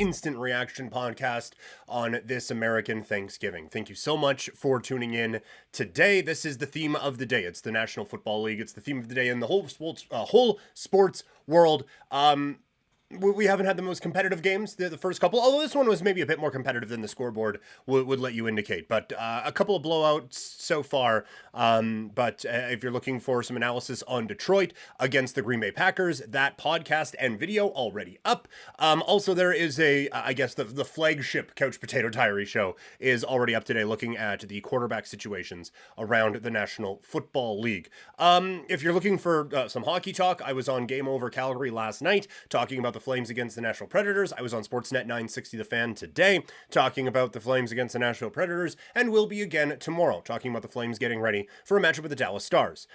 instant reaction podcast on this American Thanksgiving. Thank you so much for tuning in today. This is the theme of the day. It's the National Football League. It's the theme of the day in the whole sports world. We haven't had the most competitive games the first couple, although this one was maybe a bit more competitive than the scoreboard would let you indicate. But a couple of blowouts so far. But if you're looking for some analysis on Detroit against the Green Bay Packers, that podcast and video already up. Also, there is the flagship Couch Potato Diary show is already up today, looking at the quarterback situations around the National Football League. If you're looking for some hockey talk, I was on Game Over Calgary last night talking about the Flames against the Nashville Predators. I was on Sportsnet 960 The Fan today talking about the Flames against the Nashville Predators, and will be again tomorrow talking about the Flames getting ready for a matchup with the Dallas Stars.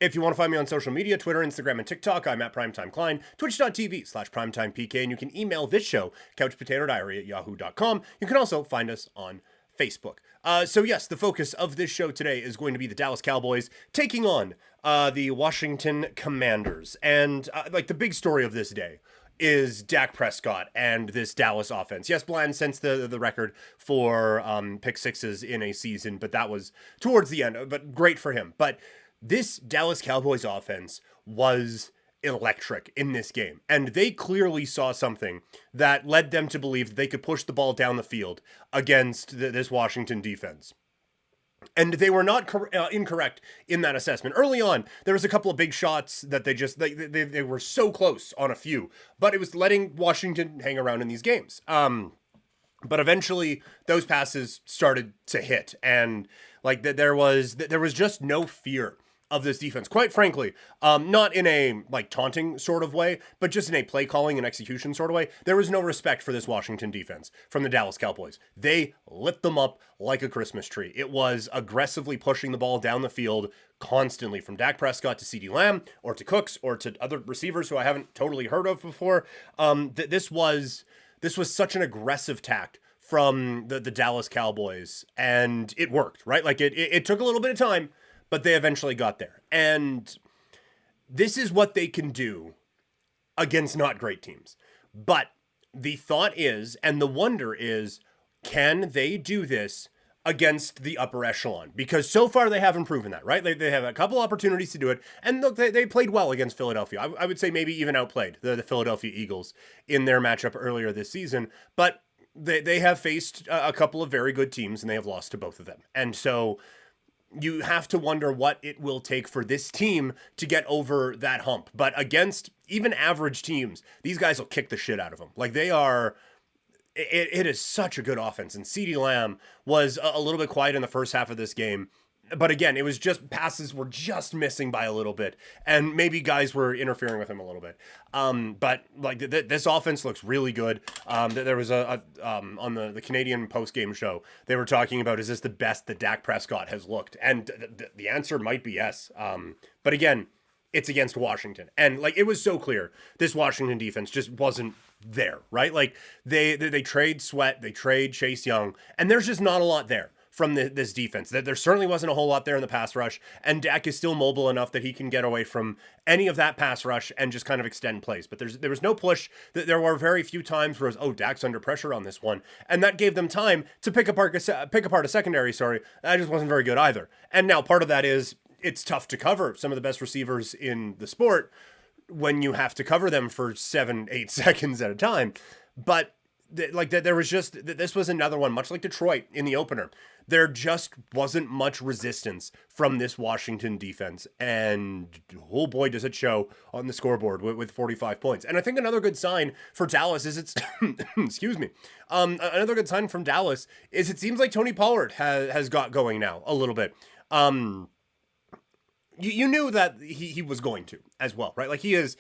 If you want to find me on social media, Twitter, Instagram, and TikTok, I'm at Primetime Klein, twitch.tv/PrimetimePK, and you can email this show, couchpotatodiary@yahoo.com. You can also find us on Facebook. So yes, the focus of this show today is going to be the Dallas Cowboys taking on the Washington Commanders. And the big story of this day is Dak Prescott and this Dallas offense. Yes, Bland sets the record for pick sixes in a season, but that was towards the end, but great for him. But this Dallas Cowboys offense was electric in this game, and they clearly saw something that led them to believe that they could push the ball down the field against this Washington defense. And they were not incorrect in that assessment. Early on, there was a couple of big shots that they were so close on a few, but it was letting Washington hang around in these games. But eventually, those passes started to hit, and there was just no fear of this defense, quite frankly. Not in a taunting sort of way, but just in a play calling and execution sort of way. There was no respect for this Washington defense from the Dallas Cowboys. They lit them up like a Christmas tree. It was aggressively pushing the ball down the field constantly, from Dak Prescott to CeeDee Lamb or to Cooks or to other receivers who I haven't totally heard of before. This was such an aggressive tact from the Dallas Cowboys, and it worked, right? It took a little bit of time, but they eventually got there. And this is what they can do against not great teams. But the thought is, and the wonder is, can they do this against the upper echelon? Because so far they haven't proven that, right? They have a couple opportunities to do it. And look, they played well against Philadelphia. I would say maybe even outplayed the Philadelphia Eagles in their matchup earlier this season. But they have faced a couple of very good teams, and they have lost to both of them. And so you have to wonder what it will take for this team to get over that hump. But against even average teams, these guys will kick the shit out of them. It is such a good offense. And CeeDee Lamb was a little bit quiet in the first half of this game. But again, it was just passes were just missing by a little bit, and maybe guys were interfering with him a little bit. This offense looks really good. There was on the Canadian post-game show, they were talking about, is this the best that Dak Prescott has looked? And the answer might be yes. But again, it's against Washington, and it was so clear this Washington defense just wasn't there, right? They trade Sweat, they trade Chase Young, and there's just not a lot there from this defense. There certainly wasn't a whole lot there in the pass rush, and Dak is still mobile enough that he can get away from any of that pass rush and just kind of extend plays. But there was no push. There were very few times where it was, Dak's under pressure on this one, and that gave them time to pick apart a secondary. That just wasn't very good either. And now part of that is it's tough to cover some of the best receivers in the sport when you have to cover them for 7-8 seconds at a time. But there was just, this was another one, much like Detroit in the opener. There just wasn't much resistance from this Washington defense. And oh boy, does it show on the scoreboard with 45 points. And I think another good sign for Dallas is excuse me. Another good sign from Dallas is it seems like Tony Pollard has got going now a little bit. You knew that he was going to as well, right? He is.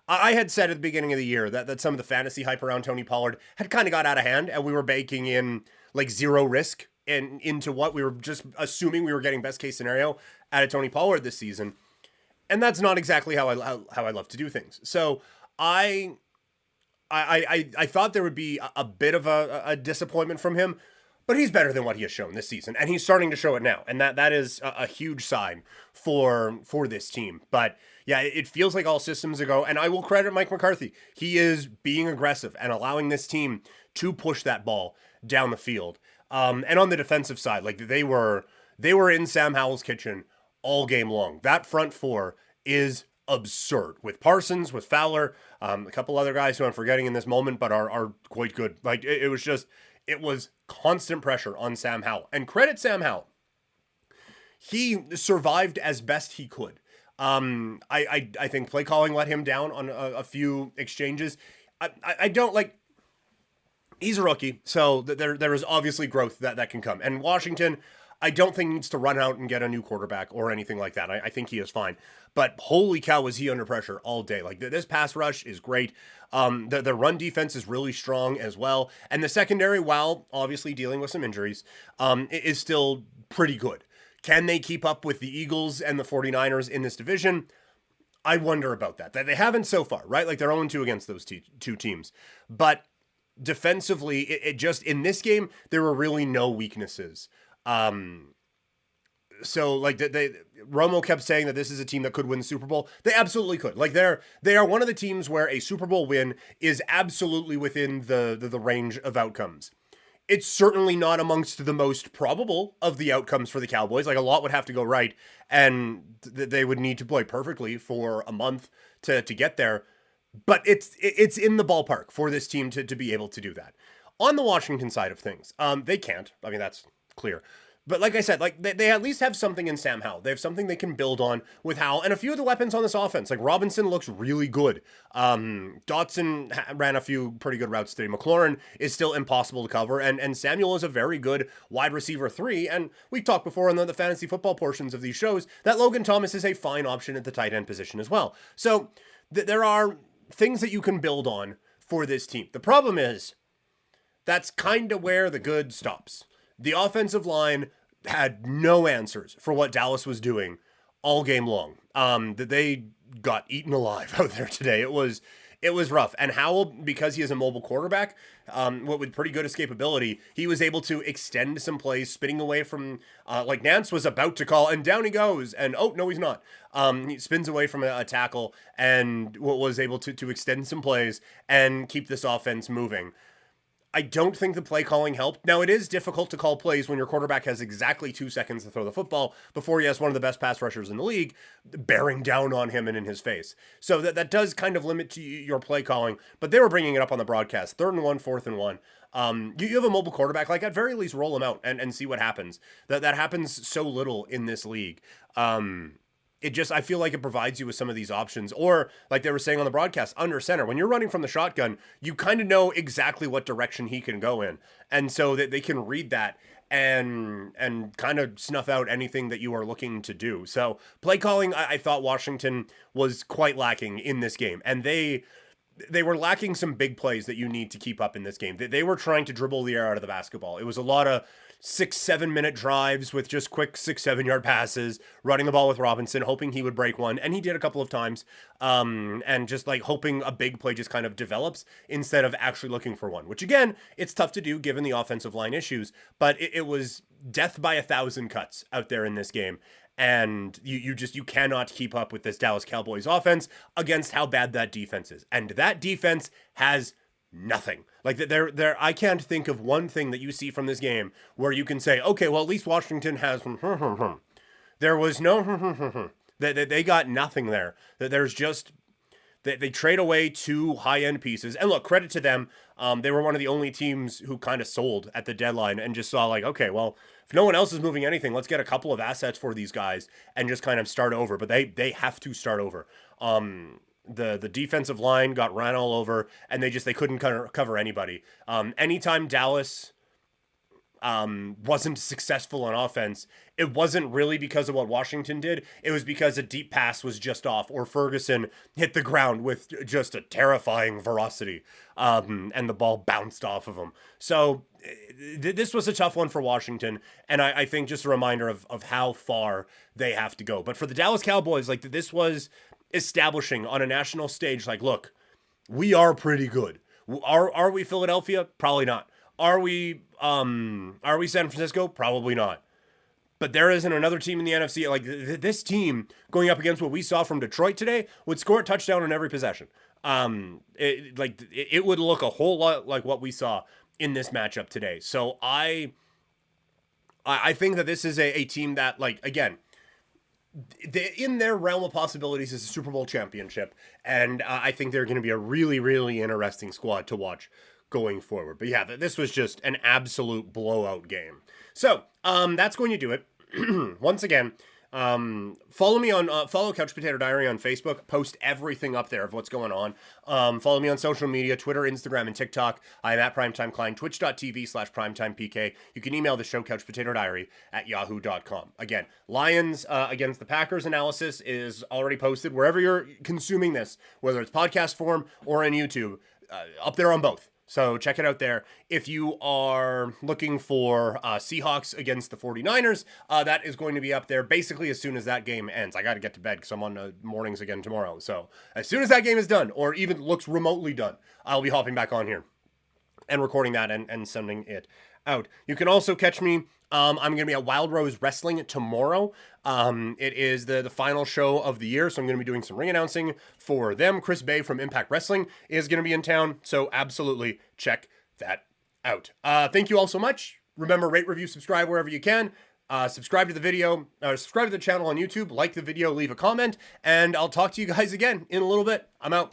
I had said at the beginning of the year that some of the fantasy hype around Tony Pollard had kind of got out of hand, and we were baking in zero risk and into what we were just assuming we were getting best case scenario out of Tony Pollard this season. And that's not exactly how I love to do things. So I thought there would be a bit of a disappointment from him, but he's better than what he has shown this season, and he's starting to show it now, and that is a huge sign for this team. But yeah, it feels like all systems are go, and I will credit Mike McCarthy. He is being aggressive and allowing this team to push that ball down the field. And on the defensive side, like they were in Sam Howell's kitchen all game long. That front four is absurd with Parsons, with Fowler, a couple other guys who I'm forgetting in this moment, but are quite good. Like it was constant pressure on Sam Howell, and credit Sam Howell. He survived as best he could. I think play calling let him down on a few exchanges. I don't like. He's a rookie, so there is obviously growth that can come. And Washington, I don't think needs to run out and get a new quarterback or anything like that. I think he is fine. But holy cow, was he under pressure all day. Like this pass rush is great. The run defense is really strong as well. And the secondary, while obviously dealing with some injuries, is still pretty good. Can they keep up with the Eagles and the 49ers in this division? I wonder about that. They haven't so far, right? Like they're 0-2 against those two teams. But defensively, it just, in this game, there were really no weaknesses. So like Romo kept saying that this is a team that could win the Super Bowl. They absolutely could. Like they are one of the teams where a Super Bowl win is absolutely within the range of outcomes. It's certainly not amongst the most probable of the outcomes for the Cowboys. Like a lot would have to go right, and they would need to play perfectly for a month to get there. But it's in the ballpark for this team to be able to do that. On the Washington side of things, they can't. I mean, that's clear. But like I said, like they at least have something in Sam Howell. They have something they can build on with Howell and a few of the weapons on this offense. Like Robinson looks really good. Dotson ran a few pretty good routes today. McLaurin is still impossible to cover. And Samuel is a very good wide receiver 3. And we talked before in the fantasy football portions of these shows that Logan Thomas is a fine option at the tight end position as well. So there are things that you can build on for this team. The problem is that's kind of where the good stops. The offensive line had no answers for what Dallas was doing all game long. They got eaten alive out there today. It was rough. And Howell, because he is a mobile quarterback, with pretty good escapability, he was able to extend some plays, spinning away from, like Nance was about to call, and down he goes, and oh, no, he's not. He spins away from a tackle and was able to extend some plays and keep this offense moving. I don't think the play calling helped. Now, it is difficult to call plays when your quarterback has exactly 2 seconds to throw the football before he has one of the best pass rushers in the league bearing down on him and in his face. So that does kind of limit your play calling, but they were bringing it up on the broadcast. 3rd and 1, 4th and 1. You have a mobile quarterback, like at very least roll him out and see what happens. That happens so little in this league. I feel like it provides you with some of these options. Or, like they were saying on the broadcast, under center. When you're running from the shotgun, you kind of know exactly what direction he can go in. And so that they can read that and kind of snuff out anything that you are looking to do. So, play calling, I thought Washington was quite lacking in this game. And they were lacking some big plays that you need to keep up in this game. They were trying to dribble the air out of the basketball. It was a lot of 6-7 minute drives with just quick 6-7 yard passes, running the ball with Robinson, hoping he would break one, and he did a couple of times, and just like hoping a big play just kind of develops instead of actually looking for one, which again, it's tough to do given the offensive line issues, but it was death by 1,000 cuts out there in this game. And you cannot keep up with this Dallas Cowboys offense against how bad that defense is. And that defense has nothing. Like there I can't think of one thing that you see from this game where you can say, okay, well, at least Washington has there was no they got nothing there. There's just they trade away 2 high-end pieces. And look, credit to them. They were one of the only teams who kind of sold at the deadline and just saw like, okay, well, if no one else is moving anything, let's get a couple of assets for these guys and just kind of start over. But they have to start over. The defensive line got ran all over, and they couldn't cover anybody. Anytime Dallas wasn't successful on offense, it wasn't really because of what Washington did. It was because a deep pass was just off, or Ferguson hit the ground with just a terrifying ferocity, and the ball bounced off of him. So this was a tough one for Washington, and I think just a reminder of how far they have to go. But for the Dallas Cowboys, like this was establishing on a national stage, like, look, we are pretty good. Are we Philadelphia? Probably not. Are we San Francisco? Probably not. But there isn't another team in the NFC. Like, this team going up against what we saw from Detroit today would score a touchdown on every possession. It would look a whole lot like what we saw in this matchup today. So I think that this is a team that, like, again, in their realm of possibilities is a Super Bowl championship. And I think they're going to be a really, really interesting squad to watch going forward. But yeah, this was just an absolute blowout game. So that's going to do it. Once again, follow me on follow Couch Potato Diary on Facebook. Post everything up there of what's going on. Follow me on social media, Twitter, Instagram, and TikTok. I'm at Primetime Klein, twitch.tv/primetimepk. You can email the show couchpotatodiary@yahoo.com. Again, Lions against the Packers analysis is already posted wherever you're consuming this, whether it's podcast form or on YouTube, up there on both. So check it out there. If you are looking for Seahawks against the 49ers, that is going to be up there basically as soon as that game ends. I got to get to bed because I'm on mornings again tomorrow. So as soon as that game is done, or even looks remotely done, I'll be hopping back on here and recording that and sending it out. You can also catch me. I'm going to be at Wild Rose Wrestling tomorrow. It is the final show of the year, so I'm going to be doing some ring announcing for them. Chris Bay from Impact Wrestling is going to be in town, so absolutely check that out. Thank you all so much. Remember, rate, review, subscribe wherever you can. Subscribe to the video, subscribe to the channel on YouTube, like the video, leave a comment, and I'll talk to you guys again in a little bit. I'm out.